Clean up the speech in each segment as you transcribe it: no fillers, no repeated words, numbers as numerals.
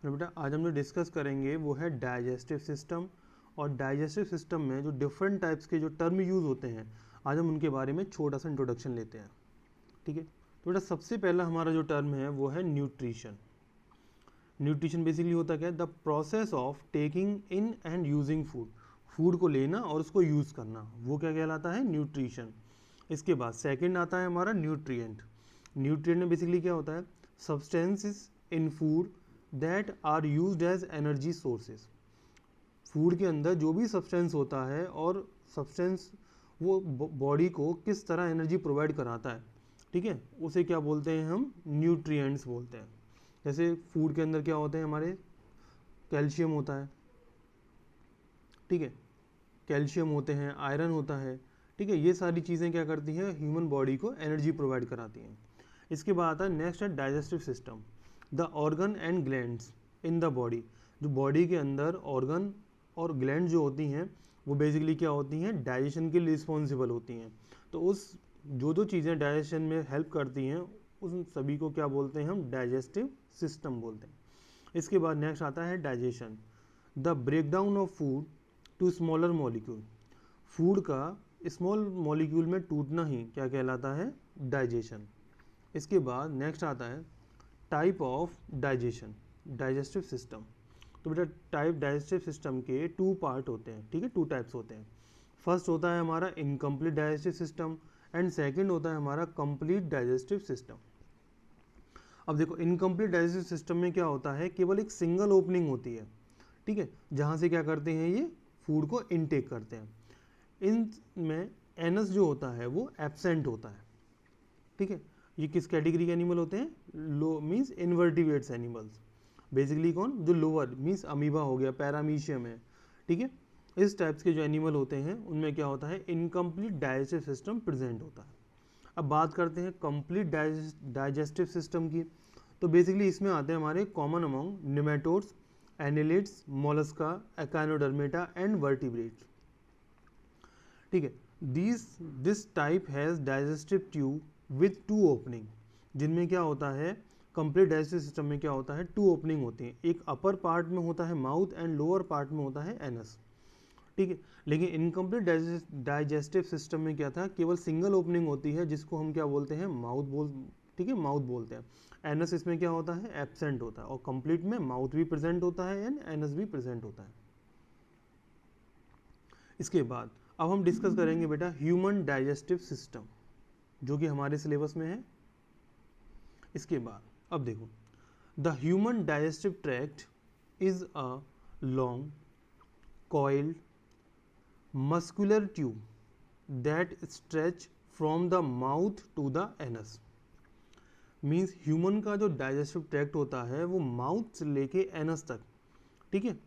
तो बेटा आज हम जो डिस्कस करेंगे वो है डाइजेस्टिव सिस्टम। और डाइजेस्टिव सिस्टम में जो डिफरेंट टाइप्स के जो टर्म यूज़ होते हैं, आज हम उनके बारे में छोटा सा इंट्रोडक्शन लेते हैं। ठीक है, तो बेटा सबसे पहला हमारा जो टर्म है वो है न्यूट्रिशन। न्यूट्रिशन बेसिकली होता क्या है? The process of taking in and using food. Food को लेना और उसको यूज़ करना, वो क्या कहलाता है? न्यूट्रिशन। इसके बाद सेकंड आता है हमारा न्यूट्रिएंट। न्यूट्रिएंट में बेसिकली क्या होता है? Substances in food that are used as energy sources. Food के अंदर जो भी सब्सटेंस होता है और सब्सटेंस वो बॉडी को किस तरह एनर्जी प्रोवाइड कराता है, ठीक है, उसे क्या बोलते हैं? हम न्यूट्रिएंट्स बोलते हैं। जैसे फूड के अंदर क्या होते हैं हमारे? कैल्शियम होता है, ठीक है, कैल्शियम होते हैं, आयरन होता है, ठीक है, ये सारी चीज़ें क्या करती हैं? ह्यूमन बॉडी को एनर्जी प्रोवाइड कराती हैं। इसके बाद आता है नेक्स्ट है digestive system. The organ and glands in the body. जो बॉडी के अंदर ऑर्गन और ग्लैंड जो होती हैं वो बेसिकली क्या होती हैं? डाइजेशन के लिए रिस्पॉन्सिबल होती हैं। तो उस जो चीज़ें डाइजेशन में हेल्प करती हैं उन सभी को क्या बोलते हैं? हम डाइजेस्टिव सिस्टम बोलते हैं। इसके बाद नेक्स्ट आता है digestion. The breakdown of food to smaller molecule. Food का स्मॉल मॉलिक्यूल में टूटना ही क्या कहलाता है? डाइजेशन। इसके बाद नेक्स्ट आता है type of digestion, digestive system. तो बेटा टाइप डाइजेस्टिव सिस्टम के टू पार्ट होते हैं, ठीक है, टू टाइप्स होते हैं। फर्स्ट होता है हमारा incomplete digestive system and second होता है हमारा कंप्लीट डाइजेस्टिव सिस्टम। अब देखो इनकम्प्लीट डाइजेस्टिव सिस्टम में क्या होता है? केवल एक सिंगल ओपनिंग होती है, ठीक है, जहाँ से क्या करते हैं? ये फूड को इनटेक करते हैं। इनमें एनस जो होता है वो एब्सेंट होता है, ठीक है। ये किस कैटेगरी के एनिमल होते हैं? लो मीन्स इनवर्टिब्रेट्स एनिमल्स। बेसिकली कौन? जो लोअर मीन्स अमीबा हो गया, पैरामीशियम है, ठीक है, इस टाइप्स के जो एनिमल होते हैं उनमें क्या होता है? इनकम्प्लीट डाइजेस्टिव सिस्टम प्रेजेंट होता है। अब बात करते हैं कंप्लीट डाइजेस्टिव सिस्टम की। तो बेसिकली इसमें आते हैं हमारे common among nematodes, annelids, Mollusca, echinodermata and vertebrates, ठीक है। This type has digestive tube with to opening. जिनमें क्या होता है? कंप्लीट डाइजेस्टिव सिस्टम में क्या होता है? टू ओपनिंग होती है। एक अपर पार्ट में होता है माउथ एंड लोअर पार्ट में होता है एनस, ठीक है। लेकिन इनकम्प्लीट डाइजेस्टिव सिस्टम में क्या था? केवल सिंगल ओपनिंग होती है जिसको हम क्या बोलते हैं? माउथ बोल, ठीक है, माउथ बोलते हैं। एनस इसमें क्या होता है? एब्सेंट होता है। और कंप्लीट में माउथ भी प्रेजेंट होता है एंड एनस भी प्रेजेंट होता है। इसके बाद अब हम डिस्कस करेंगे बेटा ह्यूमन डाइजेस्टिव सिस्टम, जो कि हमारे सिलेबस में है। इसके बाद अब देखो the human digestive tract is a long coiled muscular tube that stretch from the mouth to the anus। Means human का जो डाइजेस्टिव ट्रैक्ट होता है वो माउथ से लेके एनस तक, ठीक है,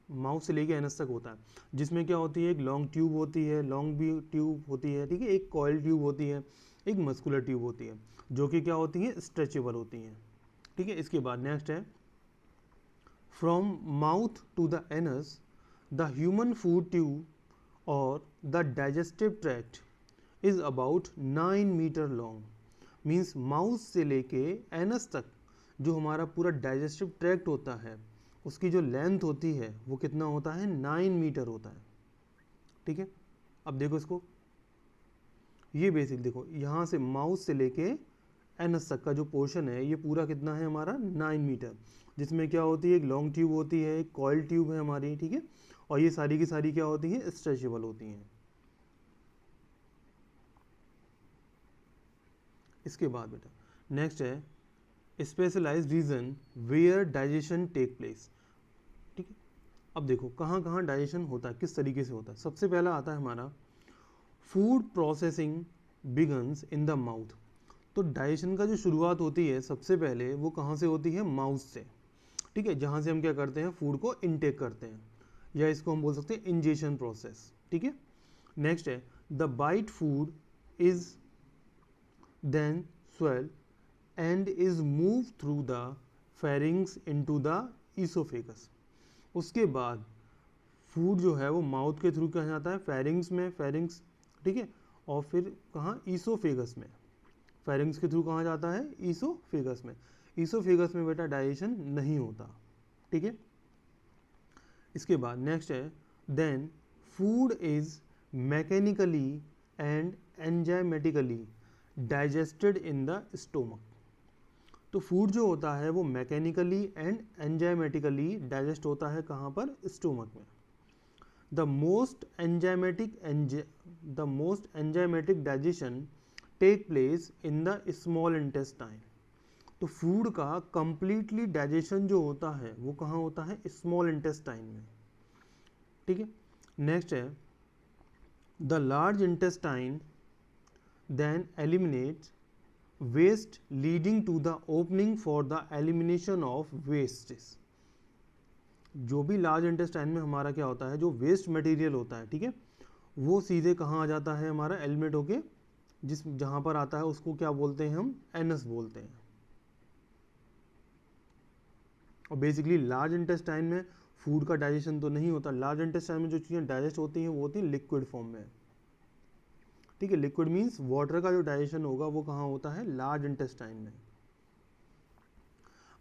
माउथ से लेके एनस तक होता है। जिसमें क्या होती है? एक लॉन्ग ट्यूब होती है, लॉन्ग भी ट्यूब होती है, ठीक है, एक कॉइल ट्यूब होती है, एक मस्कुलर ट्यूब होती है, जो कि क्या होती है? स्ट्रेचेबल होती हैं, ठीक है। इसके बाद नेक्स्ट है From mouth to the anus, the human food tube or the digestive tract is about 9 metre long. Means mouth से लेके एनस तक जो हमारा पूरा डाइजेस्टिव ट्रैक्ट होता है उसकी जो लेंथ होती है वो कितना होता है? 9 मीटर होता है, ठीक है। अब देखो इसको, ये बेसिक देखो यहाँ से माउथ से लेके एनस तक का जो पोर्शन है ये पूरा कितना है हमारा? 9 मीटर। जिसमें क्या होती है? एक लॉन्ग ट्यूब होती है, एक कॉइल ट्यूब है हमारी, ठीक है, और ये सारी की सारी क्या होती हैं? स्ट्रेचेबल होती हैं। इसके बाद बेटा नेक्स्ट है specialised region where digestion take place, ठीक है। अब देखो कहाँ कहाँ डाइजेशन होता है, किस तरीके से होता है। सबसे पहला आता है हमारा food processing begins in the mouth. तो डाइजेशन का जो शुरुआत होती है सबसे पहले वो कहाँ से होती है? माउथ से, ठीक है, जहाँ से हम क्या करते हैं? फूड को इनटेक करते हैं, या इसको हम बोल सकते हैं इंजेशन प्रोसेस, ठीक है। नेक्स्ट है the bite food is then swell and is move through the pharynx into the oesophagus. उसके बाद फूड जो है वो माउथ के थ्रू कहाँ जाता है? फेरिंग्स में, फेरिंग्स, ठीक है, और फिर कहाँ? ईसोफेगस में। फेरिंग्स के थ्रू कहाँ जाता है? ईसोफेगस में। ईसोफेगस में बेटा डाइजेशन नहीं होता, ठीक है। इसके बाद नेक्स्ट है then food is mechanically and enzymatically digested in the stomach. तो फूड जो होता है वो मैकेनिकली एंड एंजाइमेटिकली डाइजेस्ट होता है कहाँ पर, स्टोमक में। The most enzymatic digestion take place in the small intestine. तो फूड का कंप्लीटली डाइजेशन जो होता है वो कहाँ होता है, स्मॉल इंटेस्टाइन में, ठीक है। नेक्स्ट है the large intestine then eliminates waste leading to the opening for the elimination of wastes. जो भी लार्ज इंटेस्टाइन में हमारा क्या होता है, जो वेस्ट मटेरियल होता है, ठीक है, वो सीधे कहाँ आ जाता है हमारा, एलिमिनेट होके जिस जहाँ पर आता है उसको क्या बोलते हैं हम, एनस बोलते हैं। और बेसिकली लार्ज इंटेस्टाइन में फूड का डाइजेशन तो नहीं होता। लार्ज इंटेस्टाइन में जो चीज़ें डाइजेस्ट होती हैं वो होती हैं लिक्विड फॉर्म में, ठीक है। लिक्विड मीन्स वाटर का जो डाइजेशन होगा वो कहाँ होता है, लार्ज इंटेस्टाइन में।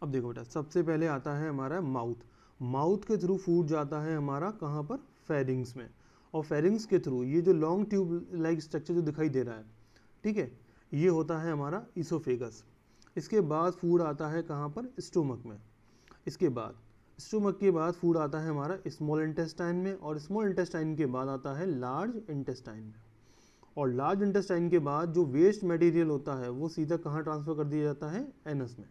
अब देखो बेटा, सबसे पहले आता है हमारा माउथ। माउथ के थ्रू फूड जाता है हमारा कहाँ पर, फेरिंग्स में। और फेरिंग्स के थ्रू ये जो लॉन्ग ट्यूब लाइक स्ट्रक्चर जो दिखाई दे रहा है, ठीक है, ये होता है हमारा ईसोफेगस। इसके बाद फूड आता है कहाँ पर, स्टोमक में। इसके बाद स्टोमक के बाद फूड आता है हमारा स्मॉल इंटेस्टाइन में, और स्मॉल इंटेस्टाइन के बाद आता है लार्ज इंटेस्टाइन में। और लार्ज इंटेस्टाइन के बाद जो वेस्ट मटेरियल होता है वो सीधा कहाँ ट्रांसफ़र कर दिया जाता है, एनस में।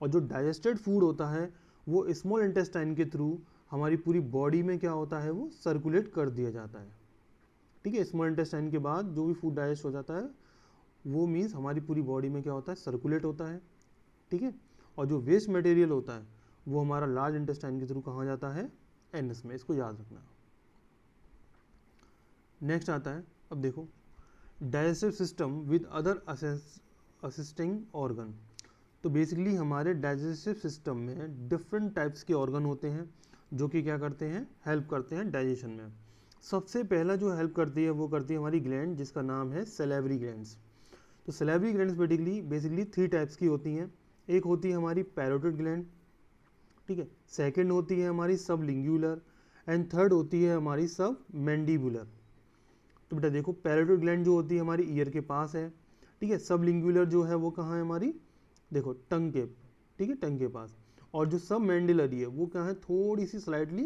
और जो डाइजेस्टेड फूड होता है वो स्मॉल इंटेस्टाइन के थ्रू हमारी पूरी बॉडी में क्या होता है, वो सर्कुलेट कर दिया जाता है, ठीक है। स्मॉल इंटेस्टाइन के बाद जो भी फूड डाइजेस्ट हो जाता है वो मीन्स हमारी पूरी बॉडी में क्या होता है, सर्कुलेट होता है, ठीक है। और जो वेस्ट मटेरियल होता है वो हमारा लार्ज इंटेस्टाइन के थ्रू कहाँ जाता है, एनस में। इसको याद रखना। नेक्स्ट आता है, अब देखो, digestive system with other assisting organ. तो बेसिकली हमारे डाइजेस्टिव सिस्टम में डिफरेंट टाइप्स के ऑर्गन होते हैं जो कि क्या करते हैं, हेल्प करते हैं डाइजेशन में। सबसे पहला जो हेल्प करती है वो करती है हमारी ग्लैंड, जिसका नाम है सैलिवरी ग्लैंड्स। तो सैलिवरी ग्लैंड्स बेसिकली 3 टाइप्स की होती हैं। एक होती है हमारी पैरोटिड ग्लैंड, ठीक है। सेकंड होती है हमारी सबलिंगुलर, एंड थर्ड होती है हमारी सब मैंडिबुलर। तो बेटा देखो, पैरोटिड ग्लैंड जो होती है हमारी ईयर के पास है, ठीक है। सबलिंगुलर जो है वो कहाँ है हमारी, देखो टंग के, ठीक है, टंग के पास। और जो सब मैंडिलरी है वो कहाँ है, थोड़ी सी स्लाइटली,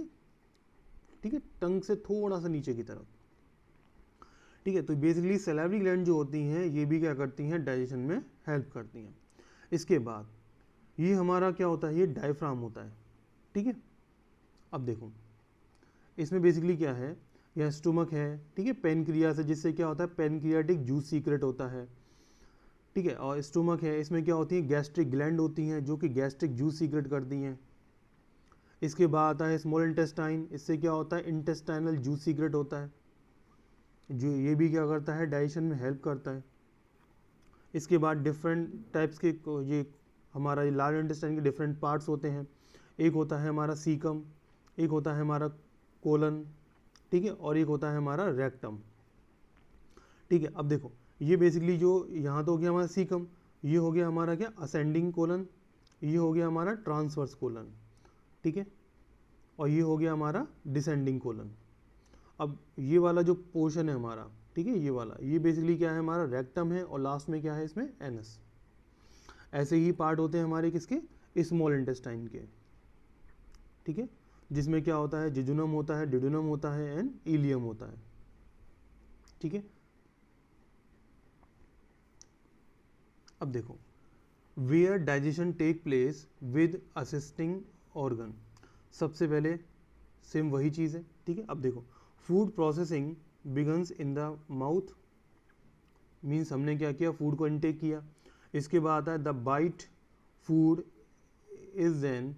ठीक है, टंग से थोड़ा सा नीचे की तरफ, ठीक है। तो बेसिकली सैलिवरी ग्लैंड जो होती हैं ये भी क्या करती हैं, डाइजेशन में हेल्प करती हैं। इसके बाद ये हमारा क्या होता है, ये डायफ्राम होता है, ठीक है। अब देखो इसमें बेसिकली क्या है, यह स्टोमक है, ठीक है, पेनक्रियास है, जिससे क्या होता है, पेनक्रियाटिक जूस सीक्रेट होता है, ठीक है। और स्टोमक है, इसमें क्या होती है, गैस्ट्रिक ग्लैंड होती हैं जो कि गैस्ट्रिक जूस सीक्रेट करती हैं। इसके बाद आता है स्मॉल इंटेस्टाइन, इससे क्या होता है, इंटेस्टाइनल जूस सीक्रेट होता है, जो ये भी क्या करता है, डाइजेशन में हेल्प करता है। इसके बाद डिफरेंट टाइप्स के ये हमारा ये लार्ज इंटेस्टाइन के डिफरेंट पार्ट्स होते हैं। एक होता है हमारा सीकम, एक होता है हमारा कोलन, ठीक है, और एक होता है हमारा रेक्टम, ठीक है। अब देखो ये बेसिकली जो यहाँ तो हो गया हमारा सीकम, ये हो गया हमारा क्या, असेंडिंग कोलन, ये हो गया हमारा ट्रांसवर्स कोलन, ठीक है, और ये हो गया हमारा डिसेंडिंग कोलन। अब ये वाला जो पोर्शन है हमारा, ठीक है, ये वाला, ये बेसिकली क्या है, हमारा रेक्टम है, और लास्ट में क्या है इसमें, एनस। ऐसे ही पार्ट होते हैं हमारे किसके, स्मॉल इंटेस्टाइन के, ठीक है, जिसमें क्या होता है, जिजुनम होता है, डिडुनम होता है, एंड इलियम होता है, ठीक है। अब देखो, where digestion take place with assisting organ. सबसे पहले सेम वही चीज़ है, ठीक है। अब देखो, food processing begins in the mouth, means हमने क्या किया, फूड को इनटेक किया। इसके बाद आता है the bite food is then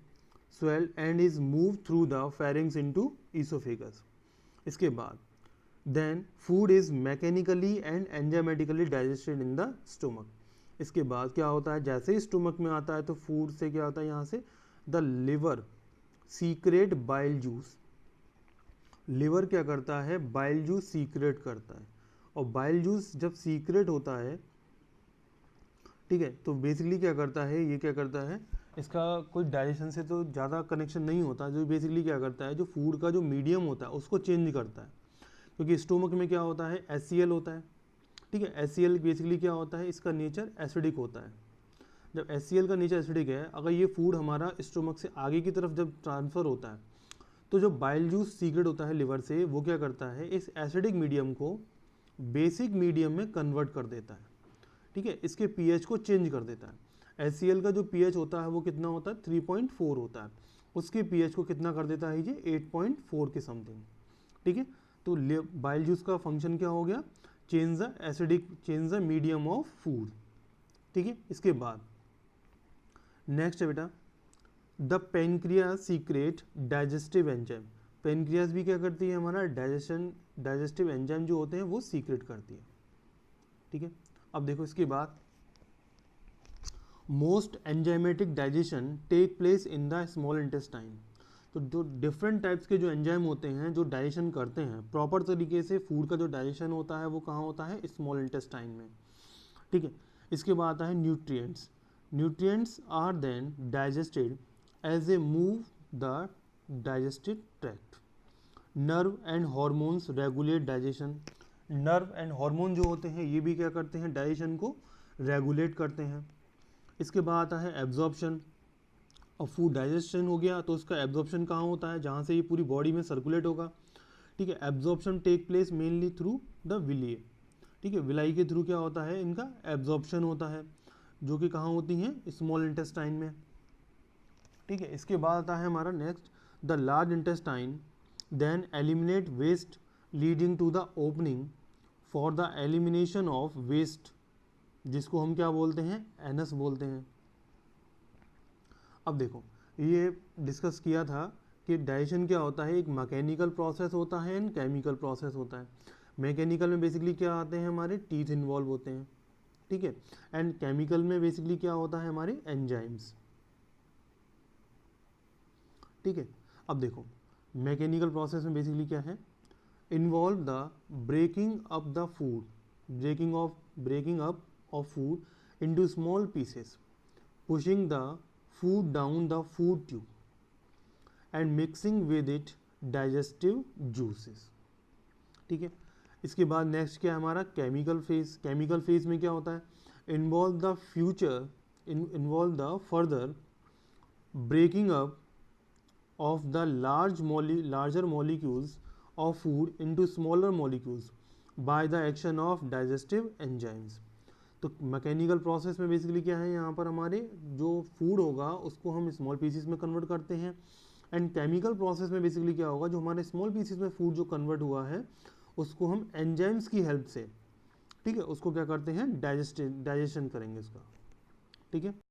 swelled and is moved through the pharynx into esophagus. इसके बाद then food is mechanically and enzymatically digested in the stomach. इसके बाद क्या होता है, जैसे ही स्टोमक में आता है तो फूड से क्या होता है, यहाँ से the liver secret bile juice. Liver क्या करता है, बाइल जूस सीक्रेट करता है। और बाइल जूस जब सीक्रेट होता है, ठीक है। तो बेसिकली क्या करता है, ये क्या करता है, इसका कोई डाइजेशन से तो ज़्यादा कनेक्शन नहीं होता। जो बेसिकली क्या करता है, जो फूड का जो मीडियम होता है उसको चेंज करता है, क्योंकि स्टोमक में क्या होता है, HCl होता है। ठीक है, HCl बेसिकली क्या होता है, इसका नेचर एसिडिक होता है। जब HCl का नेचर एसिडिक है, अगर ये फूड हमारा स्टोमक से आगे की तरफ जब ट्रांसफ़र होता है, तो जो बाइल जूस सीक्रेट होता है लिवर से, वो क्या करता है, इस एसिडिक मीडियम को बेसिक मीडियम में कन्वर्ट कर देता है। ठीक है, इसके pH को चेंज कर देता है। HCl का जो pH होता है वो कितना होता है, 3.4 होता है, उसके pH को कितना कर देता है, ये 8.4 के समथिंग। ठीक है, तो बाइल जूस का फंक्शन क्या हो गया, change the medium of food. ठीक है, इसके बाद नेक्स्ट है बेटा, the pancreas secret digestive enzyme. Pancreas भी क्या करती है, हमारा डाइजेस्टिव एंजाइम जो होते हैं वो सीक्रेट करती है। ठीक है, अब देखो इसके बाद, most enzymatic digestion take place in the small intestine. तो जो डिफरेंट टाइप्स के जो एंजाइम होते हैं जो डाइजेशन करते हैं प्रॉपर तरीके से, फूड का जो डाइजेशन होता है वो कहाँ होता है, स्मॉल इंटेस्टाइन में। ठीक है, इसके बाद आता है nutrients. Nutrients are then digested as a move the digestive tract. Nerve and hormones regulate digestion. Nerve and hormone जो होते हैं ये भी क्या करते हैं, डाइजेशन को रेगुलेट करते हैं। इसके बाद आता है एब्जॉर्प्शन। और फूड डाइजेशन हो गया तो उसका एब्जॉर्प्शन कहाँ होता है, जहाँ से ये पूरी बॉडी में सर्कुलेट होगा। ठीक है, absorption take place mainly through the villi. ठीक है, विलाई के थ्रू क्या होता है, इनका एब्जॉर्प्शन होता है, जो कि कहाँ होती हैं, स्मॉल इंटेस्टाइन में। ठीक है, इसके बाद आता है हमारा next, the large intestine then eliminate waste leading to the opening for the elimination of waste, जिसको हम क्या बोलते हैं, एनस बोलते हैं। अब देखो, ये डिस्कस किया था कि डाइजेशन क्या होता है, एक मैकेनिकल प्रोसेस होता है एंड केमिकल प्रोसेस होता है। मैकेनिकल में बेसिकली क्या आते हैं, हमारे टीथ इन्वॉल्व होते हैं। ठीक है, एंड केमिकल में बेसिकली क्या होता है, हमारे एंजाइम्स। ठीक है, अब देखो मैकेनिकल प्रोसेस में बेसिकली क्या है, involve the breaking up the food, breaking up of food into small pieces, pushing the food down the food tube and mixing with it digestive juices। ठीक है, इसके बाद नेक्स्ट क्या है हमारा, केमिकल फेज। केमिकल फेज में क्या होता है, involve the further breaking up of the larger molecules of food into smaller molecules by the action of digestive enzymes. तो मैकेनिकल प्रोसेस में बेसिकली क्या है, यहाँ पर हमारे जो फूड होगा उसको हम स्मॉल पीसेस में कन्वर्ट करते हैं। एंड केमिकल प्रोसेस में बेसिकली क्या होगा, जो हमारे स्मॉल पीसेस में फूड जो कन्वर्ट हुआ है उसको हम एंजाइम्स की हेल्प से, ठीक है, उसको क्या करते हैं, डाइजेशन करेंगे उसका। ठीक है।